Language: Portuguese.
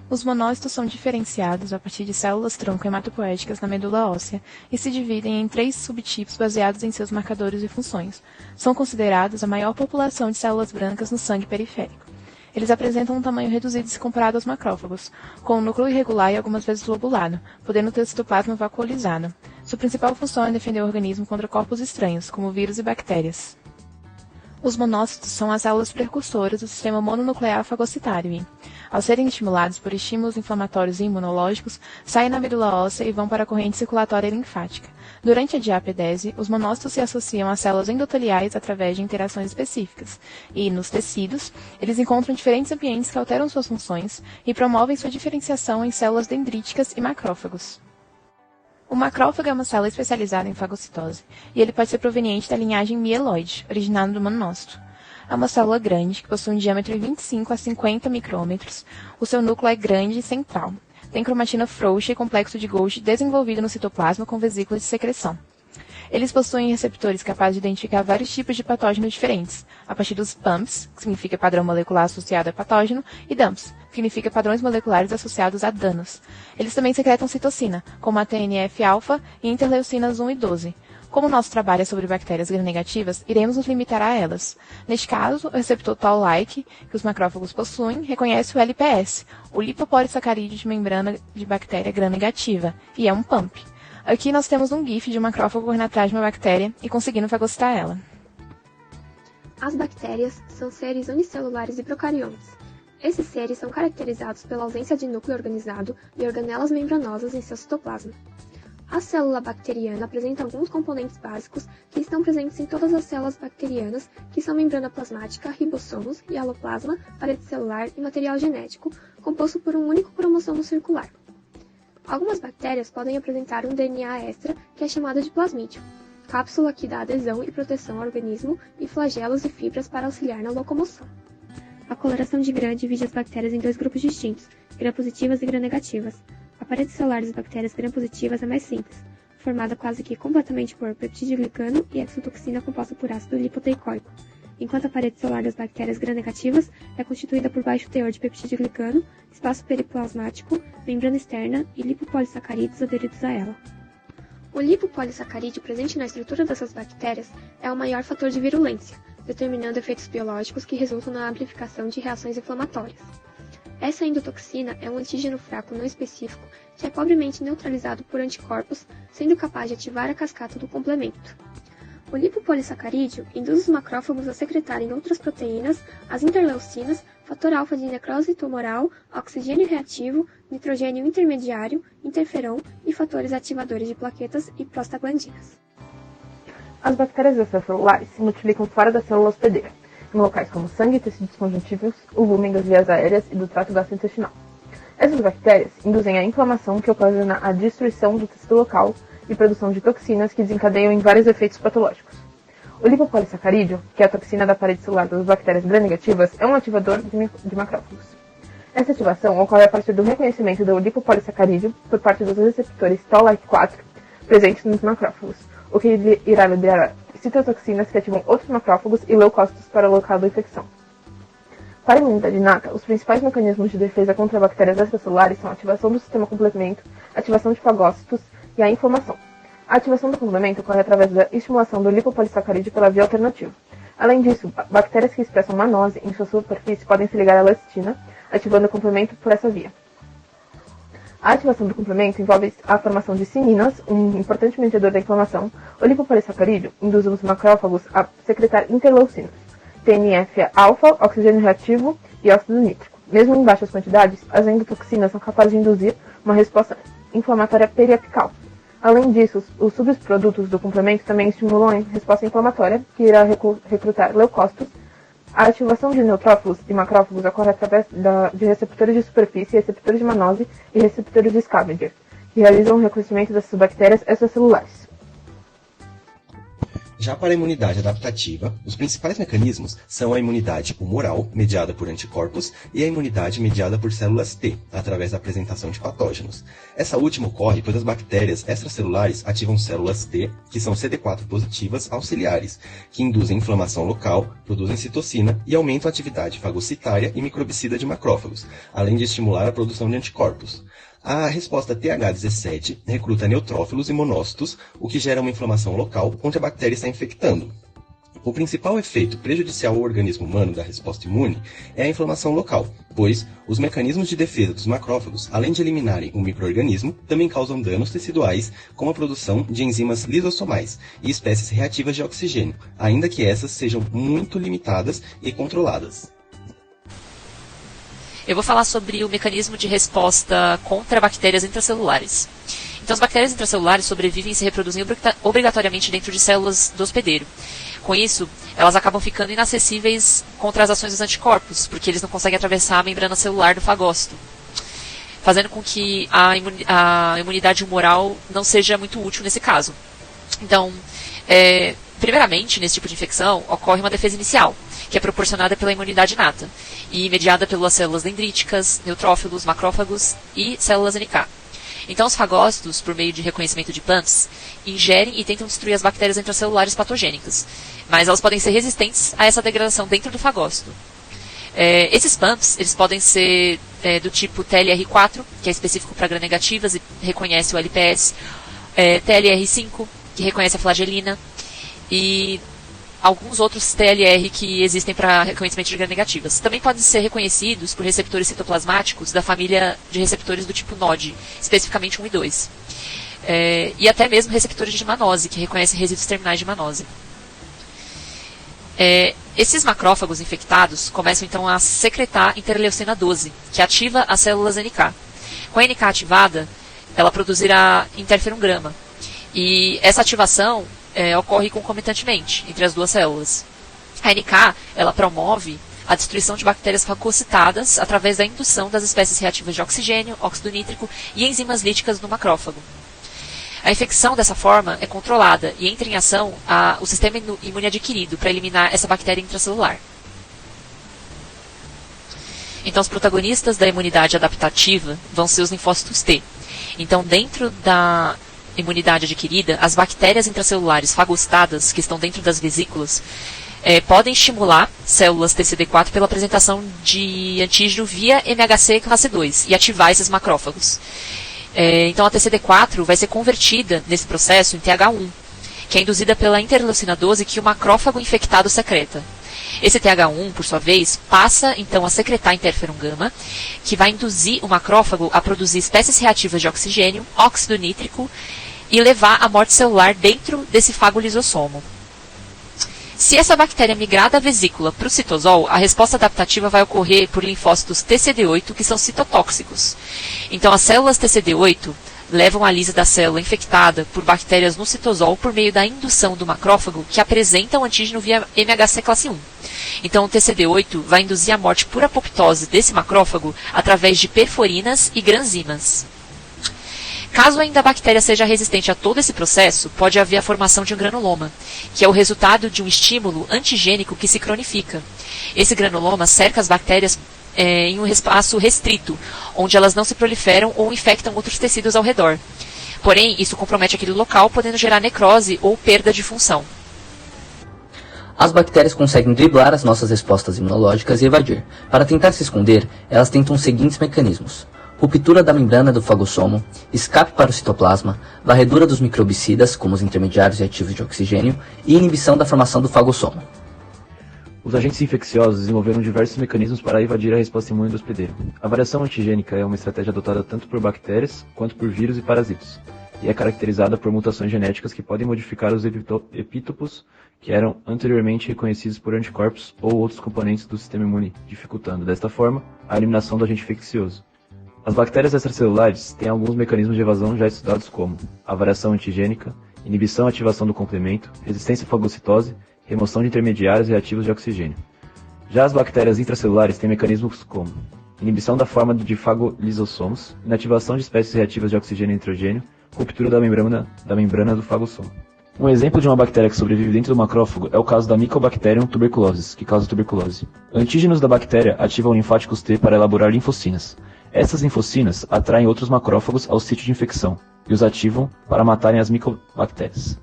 Os monócitos são diferenciados a partir de células-tronco hematopoéticas na medula óssea e se dividem em 3 subtipos baseados em seus marcadores e funções. São considerados a maior população de células brancas no sangue periférico. Eles apresentam um tamanho reduzido se comparado aos macrófagos, com um núcleo irregular e algumas vezes lobulado, podendo ter citoplasma vacuolizado. Sua principal função é defender o organismo contra corpos estranhos, como vírus e bactérias. Os monócitos são as células precursoras do sistema mononuclear fagocitário e, ao serem estimulados por estímulos inflamatórios e imunológicos, saem da medula óssea e vão para a corrente circulatória linfática. Durante a diapedese, os monócitos se associam a células endoteliais através de interações específicas, e, nos tecidos, eles encontram diferentes ambientes que alteram suas funções e promovem sua diferenciação em células dendríticas e macrófagos. O macrófago é uma célula especializada em fagocitose, e ele pode ser proveniente da linhagem mieloide, originada do monócito. É uma célula grande, que possui um diâmetro de 25 a 50 micrômetros. O seu núcleo é grande e central. Tem cromatina frouxa e complexo de Golgi desenvolvido no citoplasma com vesículas de secreção. Eles possuem receptores capazes de identificar vários tipos de patógenos diferentes, a partir dos PAMPs, que significa padrão molecular associado a patógeno, e DAMPs, que significa padrões moleculares associados a danos. Eles também secretam citocina, como a TNF-alfa e interleucinas 1 e 12. Como o nosso trabalho é sobre bactérias gram-negativas, iremos nos limitar a elas. Neste caso, o receptor Toll-like, que os macrófagos possuem, reconhece o LPS, o lipopolissacarídeo de membrana de bactéria gram-negativa, e é um PAMP. Aqui nós temos um GIF de um macrófago correndo atrás de uma bactéria e conseguindo fagocitar ela. As bactérias são seres unicelulares e procariontes. Esses seres são caracterizados pela ausência de núcleo organizado e organelas membranosas em seu citoplasma. A célula bacteriana apresenta alguns componentes básicos que estão presentes em todas as células bacterianas, que são membrana plasmática, ribossomos, hialoplasma, parede celular e material genético, composto por um único cromossomo circular. Algumas bactérias podem apresentar um DNA extra, que é chamado de plasmídio, cápsula que dá adesão e proteção ao organismo, e flagelos e fibras para auxiliar na locomoção. A coloração de Gram divide as bactérias em 2 grupos distintos, Gram-positivas e Gram-negativas. A parede celular das bactérias Gram-positivas é mais simples, formada quase que completamente por peptidoglicano e exotoxina composta por ácido lipoteicoico, enquanto a parede celular das bactérias Gram-negativas é constituída por baixo teor de peptidoglicano, espaço periplasmático, membrana externa e lipopolissacarídeos aderidos a ela. O lipopolissacarídeo presente na estrutura dessas bactérias é o maior fator de virulência, determinando efeitos biológicos que resultam na amplificação de reações inflamatórias. Essa endotoxina é um antígeno fraco não específico que é pobremente neutralizado por anticorpos, sendo capaz de ativar a cascata do complemento. O lipopolissacarídeo induz os macrófagos a secretarem outras proteínas, as interleucinas, fator alfa de necrose tumoral, oxigênio reativo, nitrogênio intermediário, interferon e fatores ativadores de plaquetas e prostaglandinas. As bactérias extracelulares se multiplicam fora da célula hospedeira, em locais como sangue e tecidos conjuntivos, o lumen das vias aéreas e do trato gastrointestinal. Essas bactérias induzem a inflamação que ocasiona a destruição do tecido local e produção de toxinas que desencadeiam em vários efeitos patológicos. O lipopolissacarídeo, que é a toxina da parede celular das bactérias gram-negativas, é um ativador de macrófagos. Essa ativação ocorre a partir do reconhecimento do lipopolissacarídeo por parte dos receptores Toll-like 4 presentes nos macrófagos, o que irá liberar citotoxinas que ativam outros macrófagos e leucócitos para o local da infecção. Para a imunidade inata, os principais mecanismos de defesa contra bactérias extracelulares são a ativação do sistema complemento, ativação de fagócitos e a inflamação. A ativação do complemento ocorre através da estimulação do lipopolissacarídeo pela via alternativa. Além disso, bactérias que expressam manose em sua superfície podem se ligar à lectina, ativando o complemento por essa via. A ativação do complemento envolve a formação de cininas, um importante mediador da inflamação. O lipopolissacarídeo induz os macrófagos a secretar interleucinas, TNF-alfa, oxigênio reativo e óxido nítrico. Mesmo em baixas quantidades, as endotoxinas são capazes de induzir uma resposta inflamatória periapical. Além disso, os subprodutos do complemento também estimulam a resposta inflamatória, que irá recrutar leucócitos. A ativação de neutrófilos e macrófagos ocorre através de receptores de superfície, receptores de manose e receptores de scavenger, que realizam o reconhecimento dessas bactérias extracelulares. Já para a imunidade adaptativa, os principais mecanismos são a imunidade humoral, mediada por anticorpos, e a imunidade mediada por células T, através da apresentação de patógenos. Essa última ocorre pois as bactérias extracelulares ativam células T, que são CD4 positivas auxiliares, que induzem inflamação local, produzem citocina e aumentam a atividade fagocitária e microbicida de macrófagos, além de estimular a produção de anticorpos. A resposta TH17 recruta neutrófilos e monócitos, o que gera uma inflamação local onde a bactéria está infectando. O principal efeito prejudicial ao organismo humano da resposta imune é a inflamação local, pois os mecanismos de defesa dos macrófagos, além de eliminarem o micro-organismo, também causam danos teciduais, como a produção de enzimas lisossomais e espécies reativas de oxigênio, ainda que essas sejam muito limitadas e controladas. Eu vou falar sobre o mecanismo de resposta contra bactérias intracelulares. Então, as bactérias intracelulares sobrevivem e se reproduzem obrigatoriamente dentro de células do hospedeiro. Com isso, elas acabam ficando inacessíveis contra as ações dos anticorpos, porque eles não conseguem atravessar a membrana celular do fagócito, fazendo com que a imunidade humoral não seja muito útil nesse caso. Então, primeiramente, nesse tipo de infecção, ocorre uma defesa inicial, que é proporcionada pela imunidade inata, e mediada pelas células dendríticas, neutrófilos, macrófagos e células NK. Então, os fagócitos, por meio de reconhecimento de PAMPs, ingerem e tentam destruir as bactérias intracelulares patogênicas, mas elas podem ser resistentes a essa degradação dentro do fagócito. Esses PAMPs, eles podem ser do tipo TLR4, que é específico para gram-negativas e reconhece o LPS, TLR5, que reconhece a flagelina, e alguns outros TLR que existem para reconhecimento de gram-negativas. Também podem ser reconhecidos por receptores citoplasmáticos da família de receptores do tipo NOD, especificamente 1 e 2. E até mesmo receptores de manose, que reconhecem resíduos terminais de manose. Esses macrófagos infectados começam então a secretar interleucina 12, que ativa as células NK. Com a NK ativada, ela produzirá interferon gama. E essa ativação ocorre concomitantemente entre as duas células. A NK, ela promove a destruição de bactérias fagocitadas através da indução das espécies reativas de oxigênio, óxido nítrico e enzimas líticas no macrófago. A infecção dessa forma é controlada e entra em ação o sistema imune adquirido para eliminar essa bactéria intracelular. Então, os protagonistas da imunidade adaptativa vão ser os linfócitos T. Então, dentro da imunidade adquirida, as bactérias intracelulares fagocitadas, que estão dentro das vesículas, podem estimular células TCD4 pela apresentação de antígeno via MHC classe 2 e ativar esses macrófagos. Então, a TCD4 vai ser convertida nesse processo em TH1, que é induzida pela interleucina 12 que o macrófago infectado secreta. Esse TH1, por sua vez, passa então a secretar interferon gama, que vai induzir o macrófago a produzir espécies reativas de oxigênio, óxido nítrico, e levar à morte celular dentro desse fago lisossomo. Se essa bactéria migrar da vesícula para o citosol, a resposta adaptativa vai ocorrer por linfócitos TCD8, que são citotóxicos. Então, as células TCD8 levam a lise da célula infectada por bactérias no citosol por meio da indução do macrófago, que apresenta o antígeno via MHC classe 1. Então, o TCD8 vai induzir a morte por apoptose desse macrófago através de perforinas e granzimas. Caso ainda a bactéria seja resistente a todo esse processo, pode haver a formação de um granuloma, que é o resultado de um estímulo antigênico que se cronifica. Esse granuloma cerca as bactérias em um espaço restrito, onde elas não se proliferam ou infectam outros tecidos ao redor. Porém, isso compromete aquele local, podendo gerar necrose ou perda de função. As bactérias conseguem driblar as nossas respostas imunológicas e evadir. Para tentar se esconder, elas tentam os seguintes mecanismos: ruptura da membrana do fagossomo, escape para o citoplasma, varredura dos microbicidas, como os intermediários e ativos de oxigênio, e inibição da formação do fagossomo. Os agentes infecciosos desenvolveram diversos mecanismos para evadir a resposta imune do hospedeiro. A variação antigênica é uma estratégia adotada tanto por bactérias quanto por vírus e parasitos, e é caracterizada por mutações genéticas que podem modificar os epítopos que eram anteriormente reconhecidos por anticorpos ou outros componentes do sistema imune, dificultando, desta forma, a eliminação do agente infeccioso. As bactérias extracelulares têm alguns mecanismos de evasão já estudados como a variação antigênica, inibição e ativação do complemento, resistência à fagocitose, remoção de intermediários reativos de oxigênio. Já as bactérias intracelulares têm mecanismos como inibição da forma de fagolisossomos, inativação de espécies reativas de oxigênio e nitrogênio, ruptura da membrana do fagossomo. Um exemplo de uma bactéria que sobrevive dentro do macrófago é o caso da Mycobacterium tuberculosis, que causa tuberculose. Antígenos da bactéria ativam linfáticos T para elaborar linfocinas. Essas linfocinas atraem outros macrófagos ao sítio de infecção e os ativam para matarem as micobactérias.